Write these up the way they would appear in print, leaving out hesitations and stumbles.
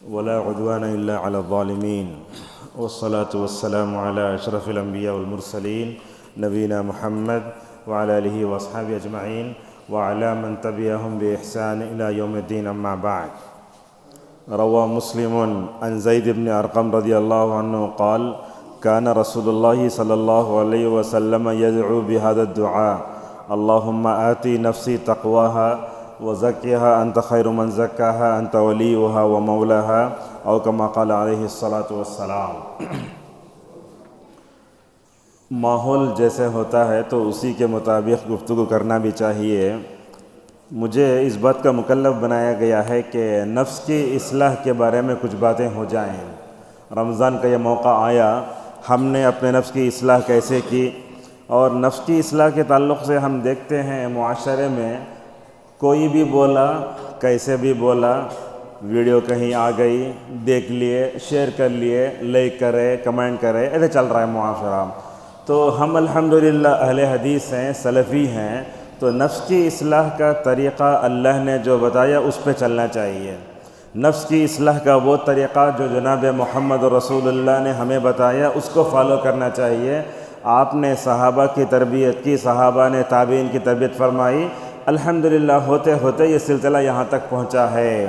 ولا عدوان إلا على الظالمين والصلاة والسلام على أشرف الأنبياء والمرسلين نبينا محمد وعلى آله وأصحابه أجمعين وعلى من تبعهم بإحسان إلى يوم الدين أما بعد. روى مسلم عن زيد بن أرقم رضي الله عنه قال كان رسول الله صلى الله عليه وسلم يدعو بهذا الدعاء اللهم آتي نفسي تقواها وزكها أنت خير من زكاها أنت وليها ومولاها أو كما قال عليه الصلاة والسلام. ماحول جیسے ہوتا ہے تو اسی کے مطابق گفتگو کرنا بھی چاہیے. مجھے اس بات کا مکلف بنایا گیا ہے کہ نفس کی اصلاح کے بارے میں کچھ باتیں ہو جائیں. رمضان کا یہ موقع آیا، ہم نے اپنے نفس کی اصلاح کیسے کی، اور نفس کی اصلاح کے تعلق سے ہم دیکھتے ہیں معاشرے میں کوئی بھی بولا، کیسے بھی بولا، ویڈیو کہیں آ گئی، دیکھ لیے، شیئر کر لیے، لائک کرے، کمنٹ کرے، ایسے چل رہا ہے معاشرہ. تو ہم الحمدللہ اہل حدیث ہیں، سلفی ہیں، تو نفس کی اصلاح کا طریقہ اللہ نے جو بتایا اس پہ چلنا چاہیے. نفس کی اصلاح کا وہ طریقہ جو جناب محمد رسول اللہ نے ہمیں بتایا اس کو فالو کرنا چاہیے. آپ نے صحابہ کی تربیت کی، صحابہ نے تابعین کی تربیت فرمائی، الحمدللہ ہوتے ہوتے یہ سلسلہ یہاں تک پہنچا ہے.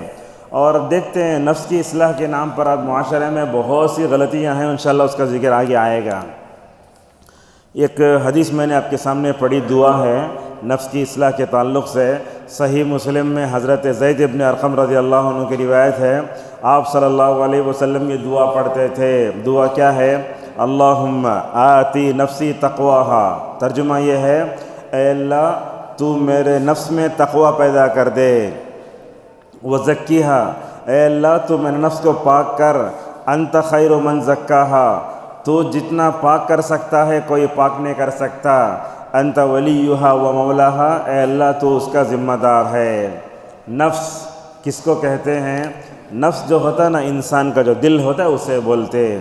اور دیکھتے ہیں نفس کی اصلاح کے نام پر آج معاشرے میں بہت سی غلطیاں ہیں، انشاءاللہ اس کا ذکر آگے آئے گا. ایک حدیث میں نے آپ کے سامنے پڑھی، دعا ہے نفس کی اصلاح کے تعلق سے. صحیح مسلم میں حضرت زید بن ارقم رضی اللہ عنہ کی روایت ہے، آپ صلی اللہ علیہ وسلم یہ دعا پڑھتے تھے. دعا کیا ہے؟ اللہم آتی نفسی تقواہا. ترجمہ یہ ہے، اے اللہ تو میرے نفس میں تقوی پیدا کر دے. وزکیہا، اے اللہ تو میرے نفس کو پاک کر. انت خیر من زکاہا، تو جتنا پاک کر سکتا ہے کوئی پاک نہیں کر سکتا. انت ولیہا و مولاہا، اے اللہ تو اس کا ذمہ دار ہے. نفس کس کو کہتے ہیں؟ نفس جو ہوتا ہے نا، انسان کا جو دل ہوتا ہے اسے بولتے.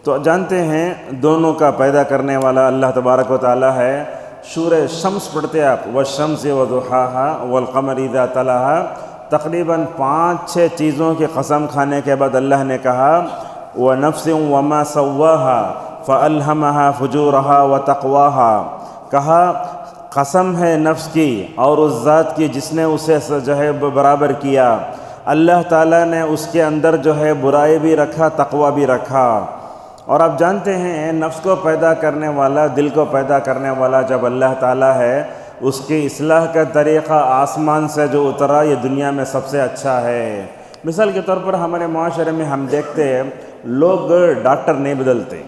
تو جانتے ہیں دونوں کا پیدا کرنے والا اللہ تبارک و تعالی ہے. سورہ شمس پڑھتے آپ، والشمس وضحاہا والقمر اذا تلاہا. تقریباً 5-6 چیزوں کی قسم کھانے کے بعد اللہ نے کہا وَنَفْسٍ وَمَا سَوَّاهَا فَأَلْهَمَهَا فُجُورَهَا وَتَقْوَاهَا. کہا قسم ہے نفس کی اور اس ذات کی جس نے اسے جو ہے برابر کیا. اللہ تعالیٰ نے اس کے اندر جو ہے برائی بھی رکھا، تقوی بھی رکھا. اور آپ جانتے ہیں نفس کو پیدا کرنے والا، دل کو پیدا کرنے والا جب اللہ تعالیٰ ہے، اس کی اصلاح کا طریقہ آسمان سے جو اترا یہ دنیا میں سب سے اچھا ہے. مثال کے طور پر ہمارے معاشرے میں ہم دیکھتے ہیں لوگ ڈاکٹر نہیں بدلتے،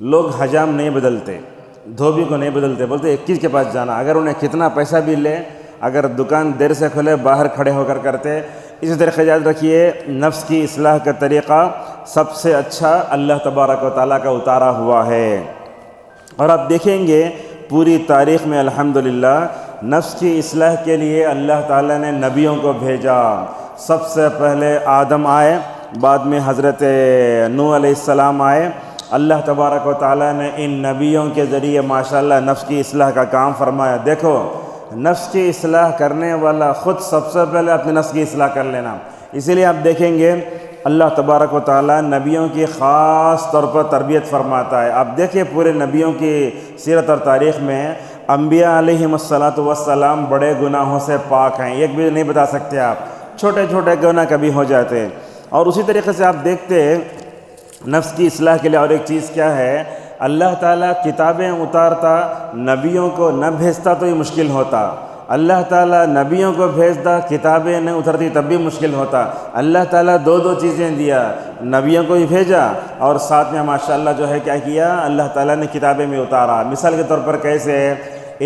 لوگ حجام نہیں بدلتے، دھوبی کو نہیں بدلتے، بولتے 21 کے پاس جانا. اگر انہیں کتنا پیسہ بھی لے، اگر دکان دیر سے کھلے باہر کھڑے ہو کر کرتے. اسی طریقے یاد رکھیے نفس کی اصلاح کا طریقہ سب سے اچھا اللہ تبارک و تعالیٰ کا اتارا ہوا ہے. اور آپ دیکھیں گے پوری تاریخ میں الحمدللہ نفس کی اصلاح کے لیے اللہ تعالیٰ نے نبیوں کو بھیجا. سب سے پہلے آدم آئے، بعد میں حضرت نوح علیہ السلام آئے. اللہ تبارک و تعالیٰ نے ان نبیوں کے ذریعے ماشاءاللہ نفس کی اصلاح کا کام فرمایا. دیکھو نفس کی اصلاح کرنے والا خود سب سے پہلے اپنے نفس کی اصلاح کر لینا. اسی لیے آپ دیکھیں گے اللہ تبارک و تعالیٰ نبیوں کی خاص طور پر تربیت فرماتا ہے. آپ دیکھیں پورے نبیوں کی سیرت اور تاریخ میں انبیاء علیہم السلام بڑے گناہوں سے پاک ہیں، ایک بھی نہیں بتا سکتے آپ. چھوٹے چھوٹے گناہ کبھی ہو جاتے ہیں. اور اسی طریقے سے آپ دیکھتے ہیں نفس کی اصلاح کے لیے اور ایک چیز کیا ہے، اللہ تعالیٰ کتابیں اتارتا، نبیوں کو نہ بھیجتا تو یہ مشکل ہوتا. اللہ تعالیٰ نبیوں کو بھیجتا، کتابیں نہ اترتی تب بھی مشکل ہوتا. اللہ تعالیٰ دو چیزیں دیا، نبیوں کو بھی بھیجا اور ساتھ میں ماشاءاللہ جو ہے کیا کیا، اللہ تعالیٰ نے کتابیں بھی اتارا. مثال کے طور پر کیسے،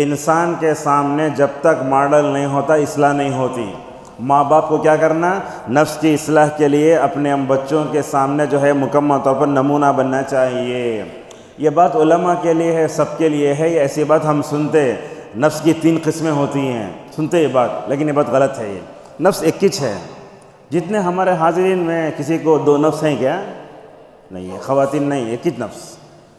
انسان کے سامنے جب تک ماڈل نہیں ہوتا اصلاح نہیں ہوتی. ماں باپ کو کیا کرنا، نفس کی اصلاح کے لیے اپنے بچوں کے سامنے جو ہے مکمل طور پر نمونہ بننا چاہیے. یہ بات علماء کے لیے ہے، سب کے لیے ہے. ایسی بات ہم سنتے، نفس کی 3 قسمیں ہوتی ہیں، سنتے یہ بات، لیکن یہ بات غلط ہے. یہ نفس ایک ہی ہے. جتنے ہمارے حاضرین میں کسی کو 2 نفس ہیں کیا؟ نہیں ہے، خواتین نہیں، ایک ہی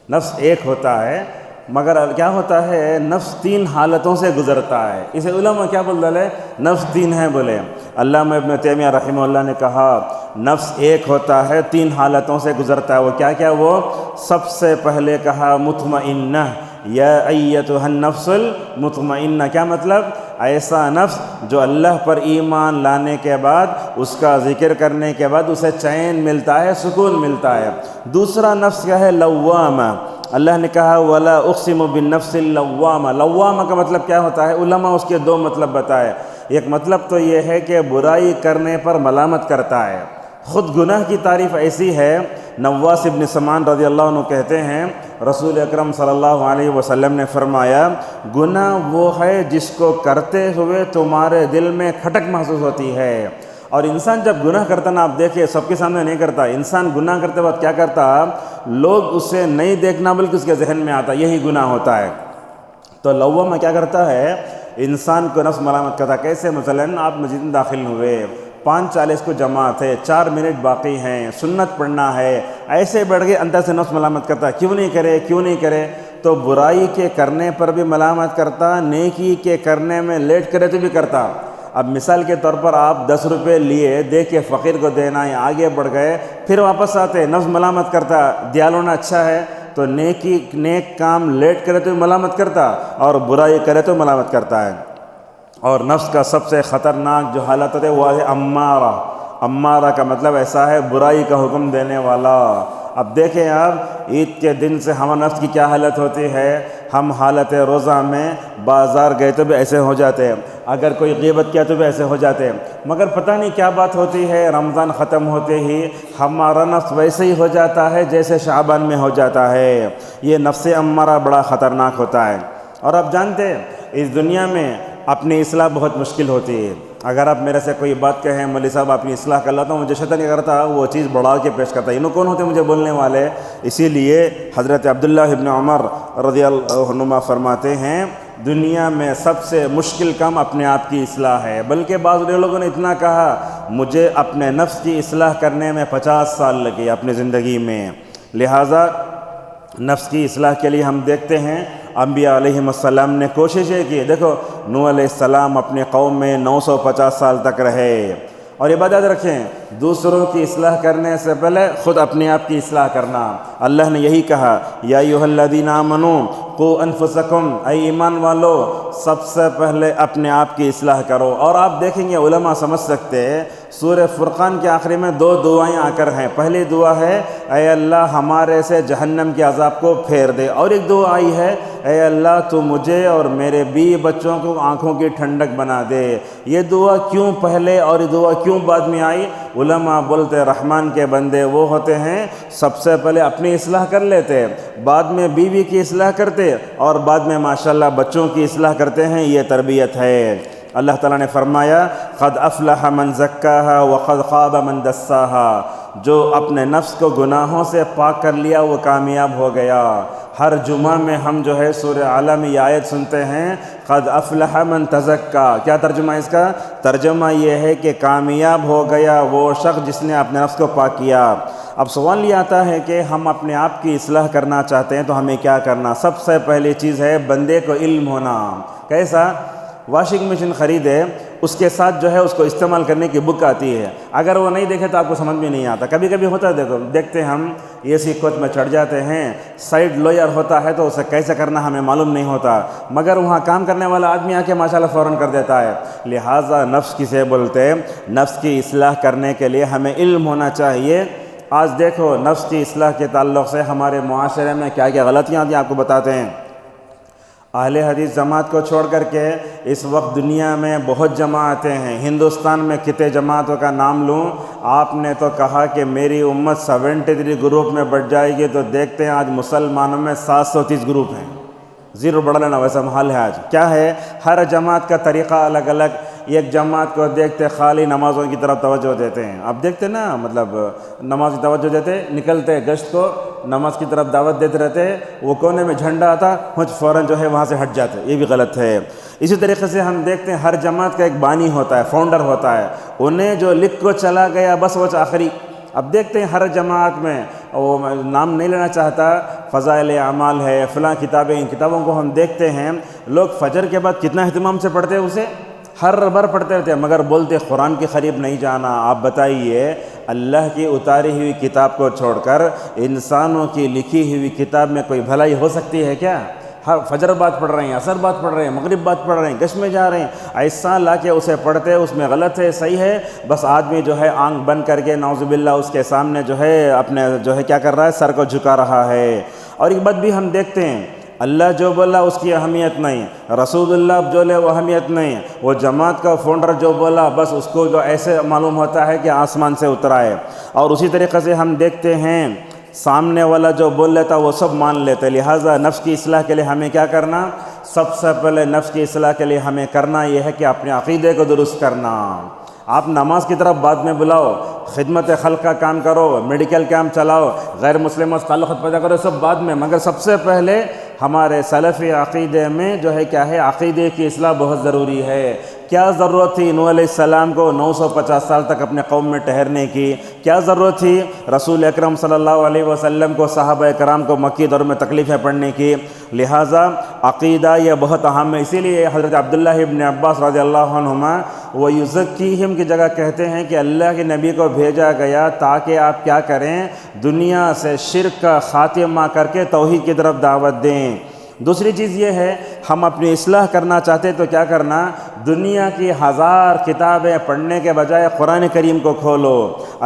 نفس ایک ہوتا ہے. مگر کیا ہوتا ہے، نفس 3 حالتوں سے گزرتا ہے. اسے علماء کیا بول رہے، نفس 3 ہیں بولے. علامہ ابن تیمیہ رحمہ اللہ نے کہا نفس ایک ہوتا ہے، 3 حالتوں سے گزرتا ہے۔ وہ کیا کیا؟ وہ سب سے پہلے کہا مطمئنہ، یا ایتھا النفس المطمئنہ، کیا مطلب؟ ایسا نفس جو اللہ پر ایمان لانے کے بعد، اس کا ذکر کرنے کے بعد اسے چین ملتا ہے، سکون ملتا ہے۔ دوسرا نفس کیا ہے؟ لوامہ۔ اللہ نے کہا وَلَا أُقْسِمُ بِالنَّفْسِ اللَّوَّامَةِ۔ لوامہ کا مطلب کیا ہوتا ہے؟ علماء اس کے 2 مطلب بتائے۔ ایک مطلب تو یہ ہے کہ برائی کرنے پر ملامت کرتا ہے۔ خود گناہ کی تعریف ایسی ہے، نواس بن سمان رضی اللہ عنہ کہتے ہیں رسول اکرم صلی اللہ علیہ وسلم نے فرمایا، گناہ وہ ہے جس کو کرتے ہوئے تمہارے دل میں کھٹک محسوس ہوتی ہے۔ اور انسان جب گناہ کرتا نا، آپ دیکھیں سب کے سامنے نہیں کرتا، انسان گناہ کرتے وقت کیا کرتا؟ لوگ اسے نہیں دیکھنا بلکہ اس کے ذہن میں آتا یہی گناہ ہوتا ہے۔ تو لوامہ کیا کرتا ہے؟ انسان کو نفس ملامت کرتا۔ کیسے؟ مثلاً آپ مسجد میں داخل ہوئے، 5:40 کو جماعت ہے، 4 منٹ باقی ہیں، سنت پڑھنا ہے، ایسے بیٹھ کے اندر سے نفس ملامت کرتا، کیوں نہیں کرے کیوں نہیں کرے؟ تو برائی کے کرنے پر بھی ملامت کرتا، نیکی کے کرنے میں لیٹ کرے تو بھی کرتا۔ اب مثال کے طور پر آپ 10 روپے لیے، دے کے فقیر کو دینا ہے، آگے بڑھ گئے، پھر واپس آتے، نفس ملامت کرتا، دیا ہونا اچھا ہے، تو نیک کام لیٹ کرے تو بھی ملامت کرتا، اور برائی کرے تو ملامت کرتا ہے۔ اور نفس کا سب سے خطرناک جو حالت ہوتی ہے وہ ہے امارہ۔ امارہ کا مطلب ایسا ہے برائی کا حکم دینے والا۔ اب دیکھیں آپ، عید کے دن سے ہمارے نفس کی کیا حالت ہوتی ہے؟ ہم حالت روزہ میں بازار گئے تو بھی ایسے ہو جاتے ہیں، اگر کوئی غیبت کیا تو بھی ایسے ہو جاتے ہیں، مگر پتہ نہیں کیا بات ہوتی ہے، رمضان ختم ہوتے ہی ہمارا نفس ویسے ہی ہو جاتا ہے جیسے شعبان میں ہو جاتا ہے۔ یہ نفس امارہ بڑا خطرناک ہوتا ہے۔ اور آپ جانتے ہیں اس دنیا میں اپنی اصلاح بہت مشکل ہوتی ہے۔ اگر آپ میرے سے کوئی بات کہیں مولوی صاحب اپنی اصلاح کر لاتا ہوں، مجھے شیطان کیا کرتا وہ چیز بڑھا کے پیش کرتا ہے، انہوں کون ہوتے مجھے بولنے والے؟ اسی لیے حضرت عبداللہ ابن عمر رضی اللہ عنہما فرماتے ہیں دنیا میں سب سے مشکل کام اپنے آپ کی اصلاح ہے، بلکہ بعض لوگوں نے اتنا کہا مجھے اپنے نفس کی اصلاح کرنے میں 50 سال لگے اپنی زندگی میں۔ لہٰذا نفس کی اصلاح کے لیے ہم دیکھتے ہیں انبیاء علیہ السلام نے کوششیں کی۔ دیکھو نوح علیہ السلام اپنے قوم میں 950 سال تک رہے۔ اور یہ بات یاد رکھیں، دوسروں کی اصلاح کرنے سے پہلے خود اپنے آپ کی اصلاح کرنا۔ اللہ نے یہی کہا یا ایھا الذین آمنوا قوا انفسکم، اے ایمان والو سب سے پہلے اپنے آپ کی اصلاح کرو۔ اور آپ دیکھیں گے علماء سمجھ سکتے ہیں، سورہ فرقان کے آخری میں 2 دعائیں آ کر ہیں۔ پہلی دعا ہے اے اللہ ہمارے سے جہنم کے عذاب کو پھیر دے، اور ایک دعا آئی ہے اے اللہ تو مجھے اور میرے بیوی بچوں کو آنکھوں کی ٹھنڈک بنا دے۔ یہ دعا کیوں پہلے اور یہ دعا کیوں بعد میں آئی؟ علماء بولتے رحمان کے بندے وہ ہوتے ہیں سب سے پہلے اپنی اصلاح کر لیتے، بعد میں بیوی کی اصلاح کرتے، اور بعد میں ماشاءاللہ بچوں کی اصلاح کرتے ہیں۔ یہ تربیت ہے۔ اللہ تعالیٰ نے فرمایا قد افلح من زکاہا وقد خاب من دساہا، جو اپنے نفس کو گناہوں سے پاک کر لیا وہ کامیاب ہو گیا۔ ہر جمعہ میں ہم جو ہے سورہ اعلیٰ میں یہ آیت سنتے ہیں قد افلح من تزکا۔ کیا ترجمہ ہے اس کا؟ ترجمہ یہ ہے کہ کامیاب ہو گیا وہ شخص جس نے اپنے نفس کو پاک کیا۔ اب سوال یہ آتا ہے کہ ہم اپنے آپ کی اصلاح کرنا چاہتے ہیں تو ہمیں کیا کرنا؟ سب سے پہلی چیز ہے بندے کو علم ہونا۔ کیسا؟ واشنگ مشین خریدے، اس کے ساتھ جو ہے اس کو استعمال کرنے کی بک آتی ہے، اگر وہ نہیں دیکھے تو آپ کو سمجھ میں نہیں آتا۔ کبھی کبھی ہوتا ہے، دیکھتے ہم اے سی کوچ میں چڑھ جاتے ہیں، سائڈ لوئر ہوتا ہے تو اسے کیسے کرنا ہمیں معلوم نہیں ہوتا، مگر وہاں کام کرنے والا آدمی آ کے ماشاءاللہ فوراً کر دیتا ہے۔ لہٰذا نفس کسے بولتے ہیں؟ نفس کی اصلاح کرنے کے لیے ہمیں علم ہونا چاہیے۔ آج دیکھو نفس کی اصلاح کے تعلق سے ہمارے معاشرے میں کیا کیا غلطیاں آتی ہیں آپ کو بتاتے ہیں۔ اہل حدیث جماعت کو چھوڑ کر کے اس وقت دنیا میں بہت جماعتیں ہیں۔ ہندوستان میں کتنے جماعتوں کا نام لوں؟ آپ نے تو کہا کہ میری امت 73 گروپ میں بٹ جائے گی، تو دیکھتے ہیں آج مسلمانوں میں 730 گروپ ہیں۔ زیرو بڑھا لینا، ویسا محال ہے آج۔ کیا ہے؟ ہر جماعت کا طریقہ الگ الگ۔ ایک جماعت کو دیکھتے خالی نمازوں کی طرف توجہ دیتے ہیں، اب دیکھتے نا، مطلب نماز کی توجہ دیتے، نکلتے گشت کو نماز کی طرف دعوت دیتے رہتے، وہ کونے میں جھنڈا آتا فوراً جو ہے وہاں سے ہٹ جاتے، یہ بھی غلط ہے۔ اسی طریقے سے ہم دیکھتے ہیں ہر جماعت کا ایک بانی ہوتا ہے، فاؤنڈر ہوتا ہے، انہیں جو لکھ کو چلا گیا بس وہ آخری۔ اب دیکھتے ہیں ہر جماعت میں، وہ نام نہیں لینا چاہتا، فضائل اعمال ہے، فلاں کتابیں، ان کتابوں کو ہم دیکھتے ہیں لوگ فجر کے بعد کتنا اہتمام سے پڑھتے ہیں، اسے ہر بار پڑھتے رہتے ہیں، مگر بولتے قرآن کے قریب نہیں جانا۔ آپ بتائیے اللہ کی اتاری ہوئی کتاب کو چھوڑ کر انسانوں کی لکھی ہوئی کتاب میں کوئی بھلائی ہو سکتی ہے کیا؟ ہر فجر بات پڑھ رہے ہیں، عصر بات پڑھ رہے ہیں، مغرب بات پڑھ رہے ہیں، گشت میں جا رہے ہیں، ایسا لا کے اسے پڑھتے اس میں غلط ہے صحیح ہے، بس آدمی جو ہے آنکھ بند کر کے نعوذ باللہ اس کے سامنے جو ہے اپنے جو ہے کیا کر رہا ہے، سر کو جھکا رہا ہے۔ اور ایک بات بھی ہم دیکھتے ہیں، اللہ جو بولا اس کی اہمیت نہیں، رسول اللہ جو لے وہ اہمیت نہیں، وہ جماعت کا فاؤنڈر جو بولا بس اس کو جو ایسے معلوم ہوتا ہے کہ آسمان سے اترا ہے۔ اور اسی طریقے سے ہم دیکھتے ہیں سامنے والا جو بول لیتا وہ سب مان لیتے۔ لہٰذا نفس کی اصلاح کے لیے ہمیں کیا کرنا؟ سب سے پہلے نفس کی اصلاح کے لیے ہمیں کرنا یہ ہے کہ اپنے عقیدے کو درست کرنا۔ آپ نماز کی طرف بعد میں بلاؤ، خدمت خلق کا کام کرو، میڈیکل کیمپ چلاؤ، غیر مسلموں سے تعلقات پیدا کرو، سب بعد میں، مگر سب سے پہلے ہمارے سلفی عقیدے میں جو ہے کیا ہے، عقیدے کی اصلاح بہت ضروری ہے۔ کیا ضرورت تھی نوح علیہ السلام کو 950 سال تک اپنے قوم میں ٹھہرنے کی؟ کیا ضرورت تھی رسول اکرم صلی اللہ علیہ وسلم کو، صحابہ کرام کو مکی دور میں تکلیفیں پڑھنے کی؟ لہٰذا عقیدہ یہ بہت اہم ہے۔ اسی لیے حضرت عبداللہ ابن عباس رضی اللہ عنہما وہ یزکیہم کی جگہ کہتے ہیں کہ اللہ کے نبی کو بھیجا گیا تاکہ آپ کیا کریں؟ دنیا سے شرک کا خاتمہ کر کے توحید کی طرف دعوت دیں۔ دوسری چیز یہ ہے، ہم اپنی اصلاح کرنا چاہتے تو کیا کرنا؟ دنیا کی 1000 کتابیں پڑھنے کے بجائے قرآن کریم کو کھولو۔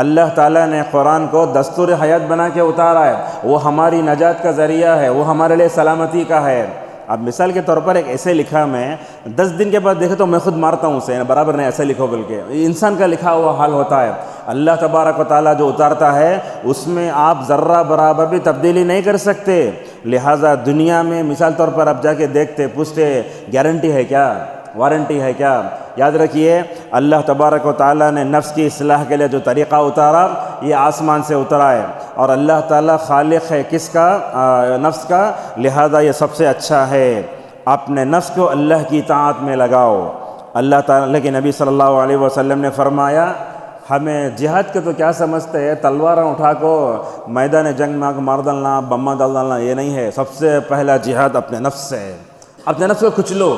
اللہ تعالیٰ نے قرآن کو دستور حیات بنا کے اتارا ہے، وہ ہماری نجات کا ذریعہ ہے، وہ ہمارے لیے سلامتی کا ہے۔ اب مثال کے طور پر ایک ایسے لکھا میں 10 دن کے بعد دیکھے تو میں خود مارتا ہوں اسے، برابر نہیں ایسے لکھو، بلکہ انسان کا لکھا ہوا حال ہوتا ہے۔ اللہ تبارک و تعالیٰ جو اتارتا ہے اس میں آپ ذرہ برابر بھی تبدیلی نہیں کر سکتے۔ لہٰذا دنیا میں مثال طور پر آپ جا کے دیکھتے، پوچھتے گارنٹی ہے کیا، وارنٹی ہے کیا؟ یاد رکھیے اللہ تبارک و تعالیٰ نے نفس کی اصلاح کے لیے جو طریقہ اتارا یہ آسمان سے اترا ہے، اور اللہ تعالیٰ خالق ہے کس کا؟ نفس کا۔ لہذا یہ سب سے اچھا ہے، اپنے نفس کو اللہ کی اطاعت میں لگاؤ۔ اللہ تعالیٰ کے نبی صلی اللہ علیہ وسلم نے فرمایا، ہمیں جہاد کے تو کیا سمجھتے ہیں، تلواریں اٹھا کو میدان جنگ میں مار ڈالنا، بمہ ڈال ڈالنا، یہ نہیں ہے۔ سب سے پہلا جہاد اپنے نفس سے ہے، اپنے نفس کو کچلو۔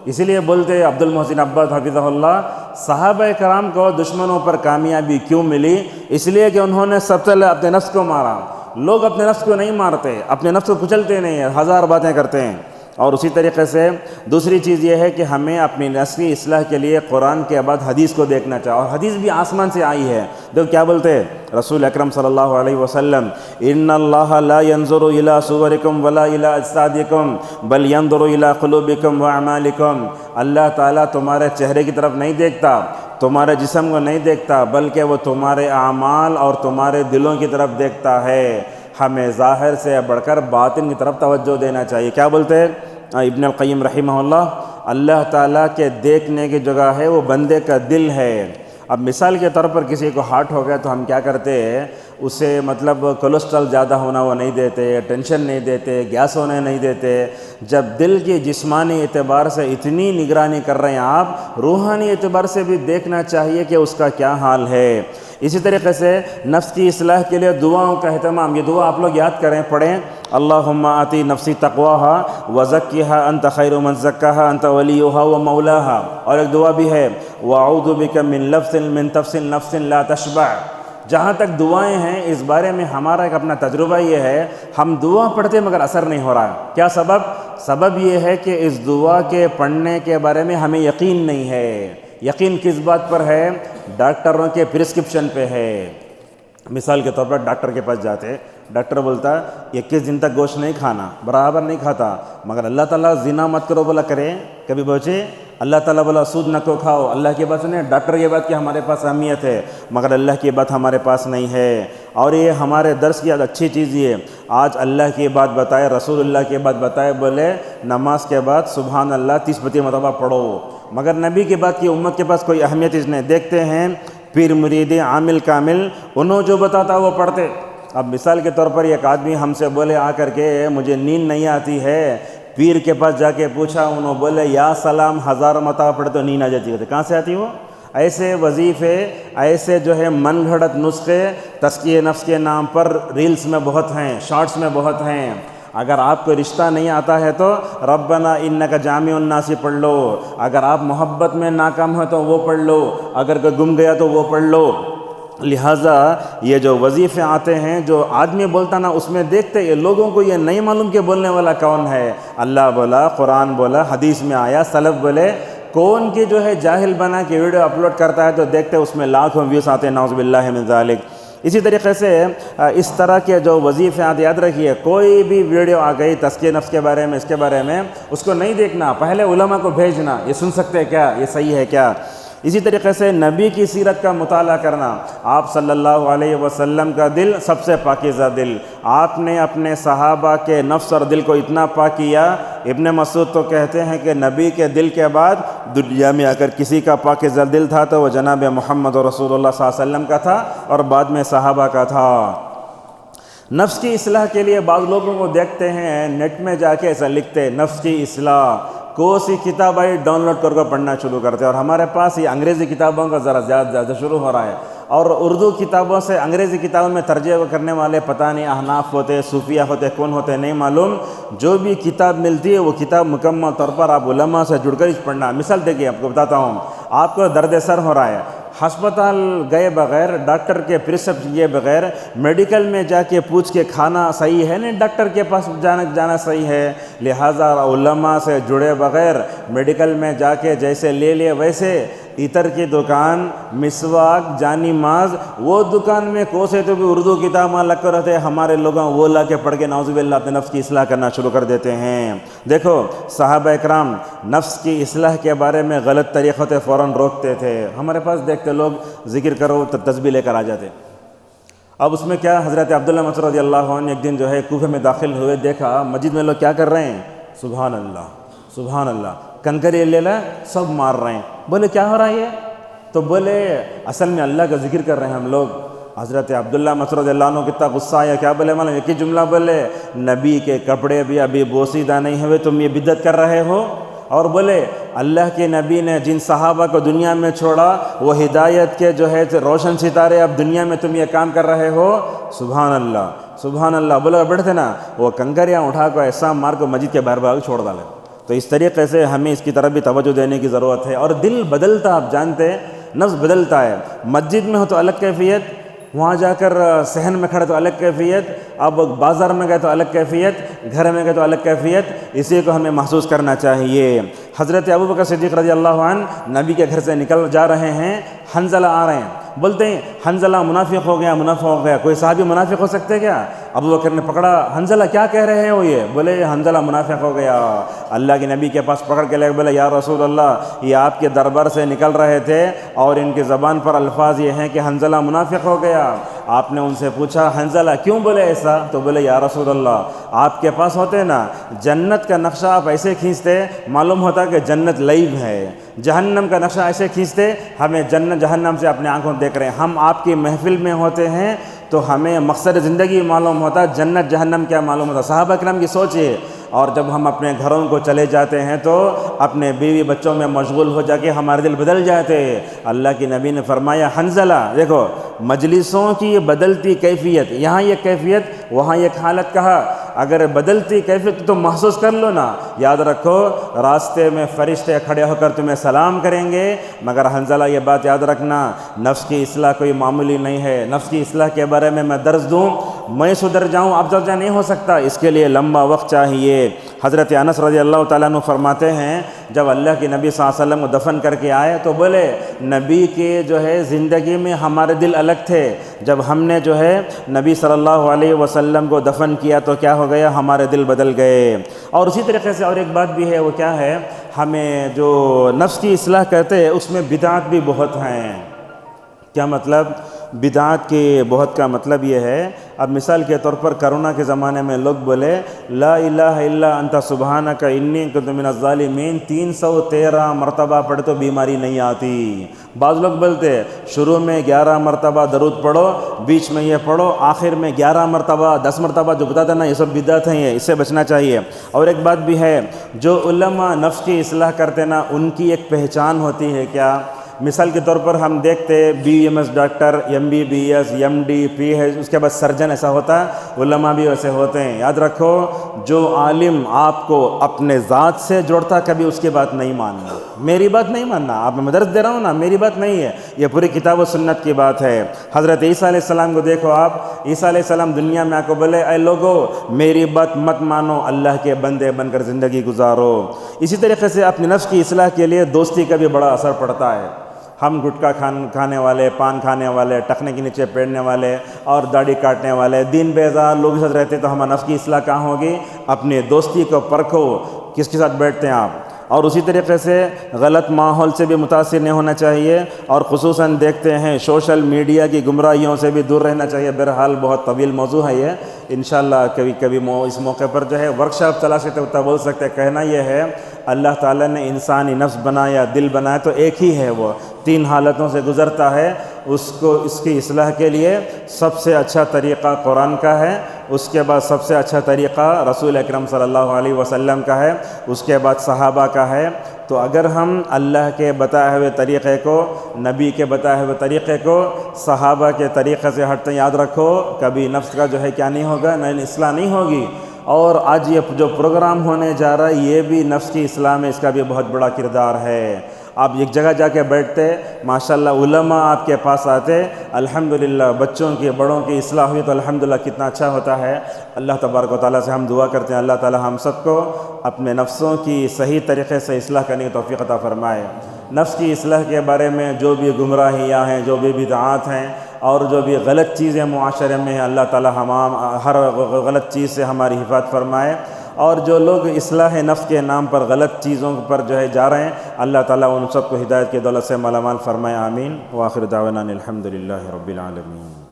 اسی لیے بولتے عبد المحسن عباد حفظہ اللہ، صحابہ کرام کو دشمنوں پر کامیابی کیوں ملی؟ اس لیے کہ انہوں نے سب سے پہلے اپنے نفس کو مارا۔ لوگ اپنے نفس کو نہیں مارتے، اپنے نفس کو کچلتے نہیں ہیں، 1000 باتیں کرتے ہیں۔ اور اسی طریقے سے دوسری چیز یہ ہے کہ ہمیں اپنی نفس کی اصلاح کے لیے قرآن کے بعد حدیث کو دیکھنا چاہیے، اور حدیث بھی آسمان سے آئی ہے۔ دیکھو کیا بولتے ہیں رسول اکرم صلی اللہ علیہ وسلم، ان اللہ لا ينظر الى صورکم ولا الى اجسادکم بل ينظر الى قلوبکم واعمالکم۔ اللہ تعالیٰ تمہارے چہرے کی طرف نہیں دیکھتا، تمہارے جسم کو نہیں دیکھتا، بلکہ وہ تمہارے اعمال اور تمہارے دلوں کی طرف دیکھتا ہے۔ ہمیں ظاہر سے بڑھ کر باطن کی طرف توجہ دینا چاہیے۔ کیا بولتے ہیں ابن القیم رحمہ اللہ تعالیٰ کے دیکھنے کی جگہ ہے وہ بندے کا دل ہے۔ اب مثال کے طور پر کسی کو ہارٹ ہو گیا تو ہم کیا کرتے ہیں، اسے مطلب کولیسٹرول زیادہ ہونا وہ نہیں دیتے، ٹینشن نہیں دیتے، گیس ہونے نہیں دیتے۔ جب دل کی جسمانی اعتبار سے اتنی نگرانی کر رہے ہیں آپ، روحانی اعتبار سے بھی دیکھنا چاہیے کہ اس کا کیا حال ہے۔ اسی طریقے سے نفس کی اصلاح کے لیے دعاؤں کا اہتمام، یہ دعا آپ لوگ یاد کریں، پڑھیں، اللہم آتی نفسی تقواہا وزکیہا انت خیر من زکاہا انت ولیہا ومولاہا۔ اور ایک دعا بھی ہے، واعوذ بک من لفظ من تفص نفس لا تشبع۔ جہاں تک دعائیں ہیں اس بارے میں ہمارا ایک اپنا تجربہ یہ ہے، ہم دعا پڑھتے مگر اثر نہیں ہو رہا ہے۔ کیا سبب یہ ہے کہ اس دعا کے پڑھنے کے بارے میں ہمیں یقین نہیں ہے۔ یقین کس بات پر ہے؟ ڈاکٹروں کے پرسکرپشن پہ ہے۔ مثال کے طور پر ڈاکٹر کے پاس جاتے، ڈاکٹر بولتا 21 دن تک گوشت نہیں کھانا، برابر نہیں کھاتا، مگر اللہ تعالیٰ زنا مت کرو بولا کرے، کبھی بچے اللہ تعالیٰ بولا سود نہ کو کھاؤ، اللہ کی بات سنیں، ڈاکٹر کی بات کی ہمارے پاس اہمیت ہے، مگر اللہ کی بات ہمارے پاس نہیں ہے۔ اور یہ ہمارے درس کی اچھی چیز یہ، آج اللہ کی بات بتائے، رسول اللہ کی بات بتائے، بولے نماز کے بعد سبحان اللہ 30 مرتبہ پڑھو، مگر نبی کی بات کی امت کے پاس کوئی اہمیت اس نے۔ دیکھتے ہیں پیر مرید عامل کامل، انہوں جو بتاتا وہ پڑھتے۔ اب مثال کے طور پر ایک آدمی ہم سے بولے آ کر کے مجھے نیند نہیں آتی ہے، پیر کے پاس جا کے پوچھا، انہوں بولے یا سلام 1000 مرتبہ پڑھے تو نیند آ جاتی ہے۔ کہاں سے آتی وہ؟ ایسے وظیفے، ایسے جو ہے من گھڑت نسخے تزکیہ نفس کے نام پر ریلز میں بہت ہیں، شارٹس میں بہت ہیں۔ اگر آپ کو رشتہ نہیں آتا ہے تو ربنا انک جامع الناس پڑھ لو، اگر آپ محبت میں ناکام ہو تو وہ پڑھ لو، اگر کوئی گم گیا تو وہ پڑھ لو۔ لہٰذا یہ جو وظیفے آتے ہیں جو آدمی بولتا نا اس میں دیکھتے یہ لوگوں کو یہ نہیں معلوم کہ بولنے والا کون ہے. اللہ بولا، قرآن بولا، حدیث میں آیا، سلف بولے. کون کی جو ہے جاہل بنا کے ویڈیو اپلوڈ کرتا ہے تو دیکھتے اس میں لاکھوں ویوز آتے ہیں، نعوذ باللہ من ذالک. اسی طریقے سے اس طرح کے جو وظیفے آتے، یاد رکھیے کوئی بھی ویڈیو آ گئی تزکیہ نفس کے بارے میں، اس کے بارے میں، اس کو نہیں دیکھنا، پہلے علماء کو بھیجنا، یہ سن سکتے ہیں کیا، یہ صحیح ہے کیا. اسی طریقے سے نبی کی سیرت کا مطالعہ کرنا. آپ صلی اللہ علیہ وسلم کا دل سب سے پاکیزہ دل. آپ نے اپنے صحابہ کے نفس اور دل کو اتنا پاک کیا. ابن مسعود تو کہتے ہیں کہ نبی کے دل کے بعد دنیا میں اگر کسی کا پاکیزہ دل تھا تو وہ جناب محمد رسول اللہ صلی اللہ علیہ وسلم کا تھا اور بعد میں صحابہ کا تھا. نفس کی اصلاح کے لیے بعض لوگوں کو دیکھتے ہیں نیٹ میں جا کے ایسا لکھتے نفس کی اصلاح، کوئی سی کتاب آئی ڈاؤن لوڈ کر پڑھنا شروع کرتے ہیں. اور ہمارے پاس یہ انگریزی کتابوں کا ذرا زیادہ شروع ہو رہا ہے، اور اردو کتابوں سے انگریزی کتابوں میں ترجمہ کرنے والے پتہ نہیں احناف ہوتے، صوفیہ ہوتے، کون ہوتے نہیں معلوم. جو بھی کتاب ملتی ہے وہ کتاب مکمل طور پر آپ علماء سے جڑ کر پڑھنا. مثال دیکھیے، آپ کو بتاتا ہوں، آپ کو درد سر ہو رہا ہے، ہسپتال گئے بغیر، ڈاکٹر کے پرسکرپشن کیے بغیر، میڈیکل میں جا کے پوچھ کے کھانا صحیح ہے نہیں، ڈاکٹر کے پاس جانا صحیح ہے. لہٰذا علماء سے جڑے بغیر میڈیکل میں جا کے جیسے لے لیے ویسے عطر کی دکان، مسواک، جانی ماز، وہ دکان میں کوسے تو بھی اردو کتاب لگ کر رہتے ہیں. ہمارے لوگوں وہ لا کے پڑھ کے نعوذ باللہ اپنے نفس کی اصلاح کرنا شروع کر دیتے ہیں. دیکھو صحابہ اکرام نفس کی اصلاح کے بارے میں غلط طریقوں سے فوراً روکتے تھے. ہمارے پاس دیکھتے لوگ ذکر کرو تو تسبیح لے کر آ جاتے. اب اس میں کیا، حضرت عبداللہ مسعود رضی اللہ عنہ ایک دن جو ہے کوفے میں داخل ہوئے، دیکھا مسجد میں لوگ کیا کر رہے ہیں، سبحان اللہ سبحان اللہ، کنکری لے لے سب مار رہے ہیں. بولے کیا ہو رہا ہے؟ تو بولے اصل میں اللہ کا ذکر کر رہے ہیں ہم لوگ. حضرت عبداللہ مسعود رضی اللہ عنہ کتنا غصہ آیا، کیا بولے معلوم، ایک ہی جملہ بولے، نبی کے کپڑے بھی ابھی بوسیدہ نہیں ہوئے، تم یہ بدعت کر رہے ہو. اور بولے اللہ کے نبی نے جن صحابہ کو دنیا میں چھوڑا وہ ہدایت کے جو ہے روشن ستارے، اب دنیا میں تم یہ کام کر رہے ہو. سبحان اللہ سبحان اللہ. بولے بیٹھتے نا، وہ کنکریاں اٹھا کو ایسا مار کو مسجد کے باہر بھاگ چھوڑ ڈالے. تو اس طریقے سے ہمیں اس کی طرف بھی توجہ دینے کی ضرورت ہے. اور دل بدلتا، آپ جانتے ہیں نفس بدلتا ہے. مسجد میں ہو تو الگ کیفیت، وہاں جا کر صحن میں کھڑے تو الگ کیفیت، اب بازار میں گئے تو الگ کیفیت، گھر میں گئے تو الگ کیفیت. اسی کو ہمیں محسوس کرنا چاہیے. حضرت ابوبکر صدیق رضی اللہ عنہ نبی کے گھر سے نکل جا رہے ہیں، حنظلہ آ رہے ہیں، بولتے ہیں حنظلہ منافق ہو گیا، منافق ہو گیا. کوئی صحابی منافق ہو سکتے کیا؟ ابوبکر نے پکڑا، حنظلہ کیا کہہ رہے ہو؟ یہ بولے حنظلہ منافق ہو گیا. اللہ کے نبی کے پاس پکڑ کے لے بولے یا رسول اللہ، یہ آپ کے دربار سے نکل رہے تھے اور ان کی زبان پر الفاظ یہ ہیں کہ حنظلہ منافق ہو گیا. آپ نے ان سے پوچھا حنظلہ کیوں بولے ایسا؟ تو بولے یا رسول اللہ، آپ کے پاس ہوتے نا جنت کا نقشہ آپ ایسے کھینچتے معلوم ہوتا کہ جنت لائیو ہے، جہنم کا نقشہ ایسے کھینچتے ہمیں جنت جہنم سے اپنے آنکھوں دیکھ رہے ہیں. ہم آپ کی محفل میں ہوتے ہیں تو ہمیں مقصد زندگی معلوم ہوتا، جنت جہنم کیا معلوم ہوتا. صحابہ کرام کی سوچ ہے. اور جب ہم اپنے گھروں کو چلے جاتے ہیں تو اپنے بیوی بچوں میں مشغول ہو جا کے ہمارے دل بدل جاتے. اللہ کی نبی نے فرمایا حنظلہ دیکھو مجلسوں کی یہ بدلتی کیفیت، یہاں یہ کیفیت وہاں یہ حالت کہا، اگر بدلتی کیفیت تو محسوس کر لو نا. یاد رکھو راستے میں فرشتے کھڑے ہو کر تمہیں سلام کریں گے، مگر حنظلہ یہ بات یاد رکھنا نفس کی اصلاح کوئی معمولی نہیں ہے. نفس کی اصلاح کے بارے میں درس دوں، میں سدھر جاؤں اب درجہ نہیں ہو سکتا، اس کے لیے لمبا وقت چاہیے. حضرت انس رضی اللہ تعالیٰ عنہ فرماتے ہیں جب اللہ کے نبی صلی اللہ علیہ وسلم کو دفن کر کے آئے تو بولے نبی کے جو ہے زندگی میں ہمارے دل الگ تھے، جب ہم نے جو ہے نبی صلی اللہ علیہ وسلم کو دفن کیا تو کیا ہو گیا، ہمارے دل بدل گئے. اور اسی طریقے سے اور ایک بات بھی ہے، وہ کیا ہے، ہمیں جو نفس کی اصلاح کہتے ہیں اس میں بدعات بھی بہت ہیں. کیا مطلب؟ بدعات کے بہت کا مطلب یہ ہے، اب مثال کے طور پر کرونا کے زمانے میں لوگ بولے لا الہ الا انت سبحانک انی کنت من الظالمین 313 مرتبہ پڑھ تو بیماری نہیں آتی. بعض لوگ بولتے شروع میں 11 مرتبہ درود پڑھو، بیچ میں یہ پڑھو، آخر میں 11 مرتبہ 10 مرتبہ جو بتاتا نا، یہ سب بدعت ہیں، اس سے بچنا چاہیے. اور ایک بات بھی ہے، جو علماء نفس کی اصلاح کرتے نا ان کی ایک پہچان ہوتی ہے. کیا؟ مثال کے طور پر ہم دیکھتے BMS doctor MBBS MD PH اس کے بعد سرجن ایسا ہوتا ہے، علماء بھی ویسے ہوتے ہیں۔ یاد رکھو جو عالم آپ کو اپنے ذات سے جوڑتا کبھی اس کی بات نہیں ماننا، میری بات نہیں ماننا، آپ میں مدرس دے رہا ہوں نا، میری بات نہیں ہے، یہ پوری کتاب و سنت کی بات ہے۔ حضرت عیسیٰ علیہ السلام کو دیکھو آپ، عیسیٰ علیہ السلام دنیا میں آ کو بولے اے لوگو میری بات مت مانو، اللہ کے بندے بن کر زندگی گزارو۔ اسی طریقے سے اپنی نفس کی اصلاح کے لیے دوستی کا بھی بڑا اثر پڑتا ہے۔ ہم گٹکا کھانے والے، پان کھانے والے، ٹخنے کے نیچے پیڑنے والے اور داڑھی کاٹنے والے دین بیزار لوگوں کے ساتھ رہتے تو ہمارا نفس کی اصلاح کہاں ہوگی؟ اپنے دوستی کو پرکھو، کس کے ساتھ بیٹھتے ہیں آپ۔ اور اسی طریقے سے غلط ماحول سے بھی متاثر نہیں ہونا چاہیے، اور خصوصاً دیکھتے ہیں سوشل میڈیا کی گمراہیوں سے بھی دور رہنا چاہیے۔ بہرحال بہت طویل موضوع ہے یہ، انشاءاللہ کبھی اس موقع پر جو ہے ورکشاپ چلا سکتے اتنا بول سکتے۔ کہنا یہ ہے اللہ تعالیٰ نے انسانی نفس بنایا، دل بنایا تو ایک ہی ہے، وہ 3 حالتوں سے گزرتا ہے، اس کی اصلاح کے لیے سب سے اچھا طریقہ قرآن کا ہے، اس کے بعد سب سے اچھا طریقہ رسول اکرم صلی اللہ علیہ وسلم کا ہے، اس کے بعد صحابہ کا ہے۔ تو اگر ہم اللہ کے بتائے ہوئے طریقے کو، نبی کے بتائے ہوئے طریقے کو، صحابہ کے طریقے سے ہٹتے ہیں، یاد رکھو کبھی نفس کا جو ہے کیا نہیں ہوگا، نئی اصلاح نہیں ہوگی۔ اور آج یہ جو پروگرام ہونے جا رہا ہے یہ بھی نفس کی اصلاح میں اس کا بھی بہت بڑا کردار ہے۔ آپ ایک جگہ جا کے بیٹھتے، ماشاءاللہ علماء آپ کے پاس آتے، الحمدللہ بچوں کی بڑوں کی اصلاح ہوئی تو الحمدللہ کتنا اچھا ہوتا ہے۔ اللہ تبارک و تعالیٰ سے ہم دعا کرتے ہیں اللہ تعالیٰ ہم سب کو اپنے نفسوں کی صحیح طریقے سے اصلاح کرنے کی توفیق عطا فرمائے۔ نفس کی اصلاح کے بارے میں جو بھی گمراہیاں ہیں، جو بھی بدعات ہیں اور جو بھی غلط چیزیں معاشرے میں ہیں، اللہ تعالیٰ ہر غلط چیز سے ہماری حفاظت فرمائے۔ اور جو لوگ اصلاح نفس کے نام پر غلط چیزوں پر جو ہے جا رہے ہیں، اللہ تعالیٰ ان سب کو ہدایت کی دولت سے مالا مال فرمائے، آمین۔ وآخر دعوانا الحمدللہ رب العالمین۔